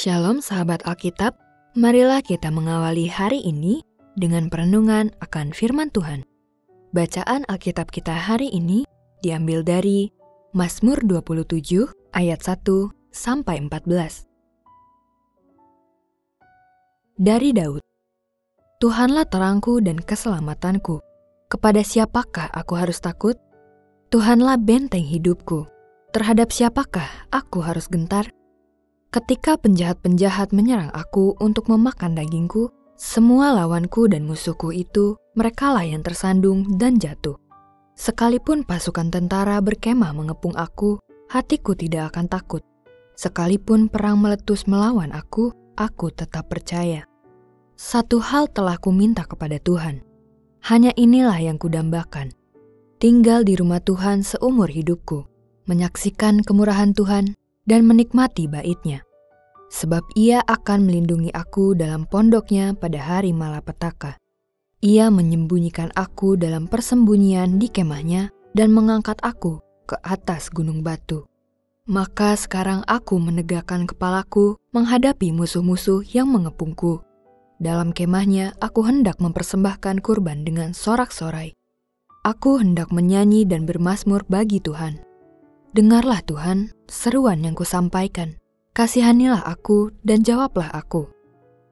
Shalom sahabat Alkitab, marilah kita mengawali hari ini dengan perenungan akan firman Tuhan. Bacaan Alkitab kita hari ini diambil dari Mazmur 27 ayat 1 sampai 14. Dari Daud. Tuhanlah terangku dan keselamatanku. Kepada siapakah aku harus takut? Tuhanlah benteng hidupku. Terhadap siapakah aku harus gentar? Ketika penjahat-penjahat menyerang aku untuk memakan dagingku, semua lawanku dan musuhku itu, merekalah yang tersandung dan jatuh. Sekalipun pasukan tentara berkemah mengepung aku, hatiku tidak akan takut. Sekalipun perang meletus melawan aku tetap percaya. Satu hal telah kuminta kepada Tuhan. Hanya inilah yang kudambakan. Tinggal di rumah Tuhan seumur hidupku, menyaksikan kemurahan Tuhan dan menikmati bait-Nya. Sebab Ia akan melindungi aku dalam pondoknya pada hari malapetaka. Ia menyembunyikan aku dalam persembunyian di kemahnya dan mengangkat aku ke atas gunung batu. Maka sekarang aku menegakkan kepalaku menghadapi musuh-musuh yang mengepungku. Dalam kemahnya aku hendak mempersembahkan kurban dengan sorak-sorai. Aku hendak menyanyi dan bermazmur bagi Tuhan. Dengarlah Tuhan, seruan yang kusampaikan. Kasihanilah aku dan jawablah aku.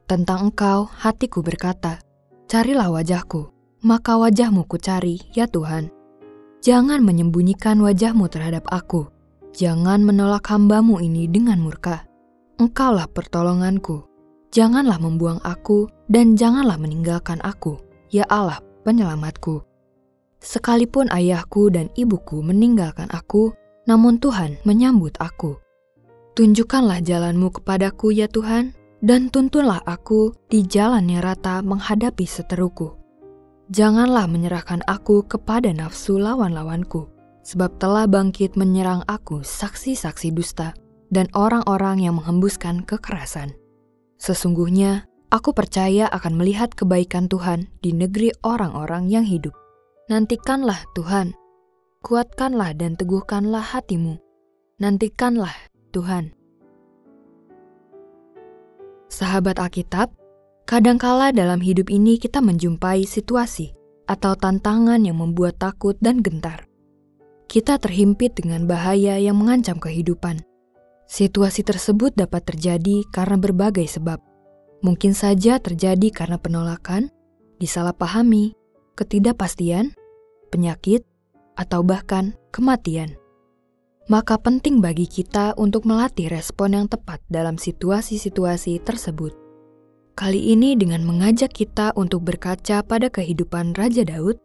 Tentang Engkau hatiku berkata, carilah wajah-Ku, maka wajah-Mu kucari, ya Tuhan. Jangan menyembunyikan wajah-Mu terhadap aku. Jangan menolak hamba-Mu ini dengan murka. Engkaulah pertolonganku. Janganlah membuang aku dan janganlah meninggalkan aku, ya Allah penyelamatku. Sekalipun ayahku dan ibuku meninggalkan aku, namun Tuhan menyambut aku. Tunjukkanlah jalan-Mu kepadaku ya Tuhan, dan tuntunlah aku di jalan yang rata menghadapi seteruku. Janganlah menyerahkan aku kepada nafsu lawan-lawanku, sebab telah bangkit menyerang aku saksi-saksi dusta dan orang-orang yang menghembuskan kekerasan. Sesungguhnya aku percaya akan melihat kebaikan Tuhan di negeri orang-orang yang hidup. Nantikanlah Tuhan. Kuatkanlah dan teguhkanlah hatimu. Nantikanlah Tuhan. Sahabat Alkitab, kadangkala dalam hidup ini kita menjumpai situasi atau tantangan yang membuat takut dan gentar. Kita terhimpit dengan bahaya yang mengancam kehidupan. Situasi tersebut dapat terjadi karena berbagai sebab. Mungkin saja terjadi karena penolakan, disalahpahami, ketidakpastian, penyakit, atau bahkan kematian. Maka penting bagi kita untuk melatih respon yang tepat dalam situasi-situasi tersebut. Kali ini dengan mengajak kita untuk berkaca pada kehidupan Raja Daud,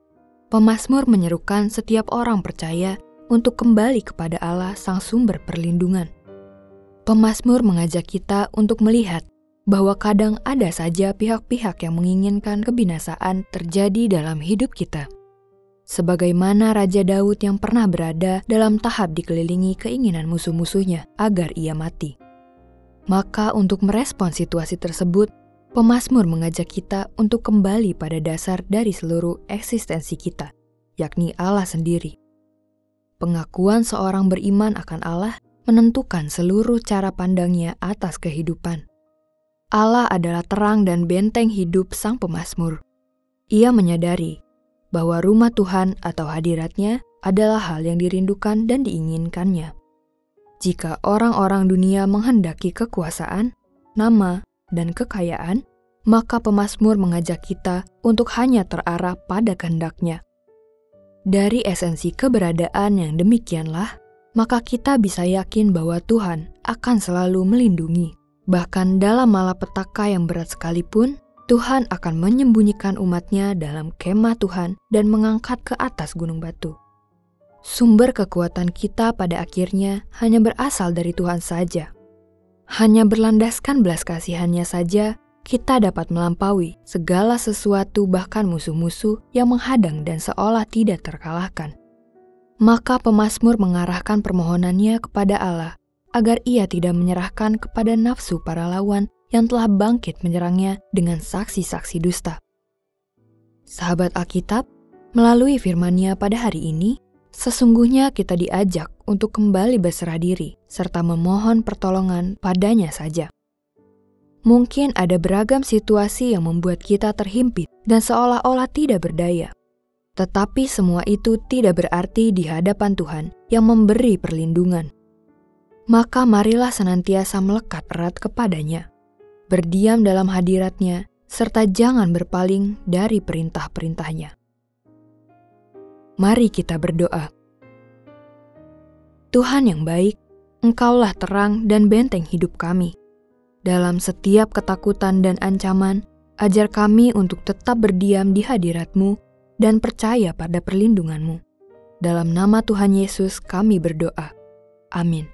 pemazmur menyerukan setiap orang percaya untuk kembali kepada Allah sang sumber perlindungan. Pemazmur mengajak kita untuk melihat bahwa kadang ada saja pihak-pihak yang menginginkan kebinasaan terjadi dalam hidup kita. Sebagaimana Raja Daud yang pernah berada dalam tahap dikelilingi keinginan musuh-musuhnya agar ia mati. Maka untuk merespon situasi tersebut, pemazmur mengajak kita untuk kembali pada dasar dari seluruh eksistensi kita, yakni Allah sendiri. Pengakuan seorang beriman akan Allah menentukan seluruh cara pandangnya atas kehidupan. Allah adalah terang dan benteng hidup sang pemazmur. Ia menyadari bahwa rumah Tuhan atau hadirat-Nya adalah hal yang dirindukan dan diinginkannya. Jika orang-orang dunia menghendaki kekuasaan, nama, dan kekayaan, maka pemazmur mengajak kita untuk hanya terarah pada kehendak-Nya. Dari esensi keberadaan yang demikianlah, maka kita bisa yakin bahwa Tuhan akan selalu melindungi. Bahkan dalam malapetaka yang berat sekalipun, Tuhan akan menyembunyikan umat-Nya dalam kemah Tuhan dan mengangkat ke atas gunung batu. Sumber kekuatan kita pada akhirnya hanya berasal dari Tuhan saja. Hanya berlandaskan belas kasihan-Nya saja, kita dapat melampaui segala sesuatu bahkan musuh-musuh yang menghadang dan seolah tidak terkalahkan. Maka pemazmur mengarahkan permohonannya kepada Allah agar ia tidak menyerahkan kepada nafsu para lawan yang telah bangkit menyerangnya dengan saksi-saksi dusta. Sahabat Alkitab, melalui firman-Nya pada hari ini, sesungguhnya kita diajak untuk kembali berserah diri serta memohon pertolongan padanya saja. Mungkin ada beragam situasi yang membuat kita terhimpit dan seolah-olah tidak berdaya. Tetapi semua itu tidak berarti di hadapan Tuhan yang memberi perlindungan. Maka marilah senantiasa melekat erat kepadanya, berdiam dalam hadirat-Nya, serta jangan berpaling dari perintah-perintah-Nya. Mari kita berdoa. Tuhan yang baik, Engkaulah terang dan benteng hidup kami. Dalam setiap ketakutan dan ancaman, ajar kami untuk tetap berdiam di hadirat-Mu dan percaya pada perlindungan-Mu. Dalam nama Tuhan Yesus kami berdoa. Amin.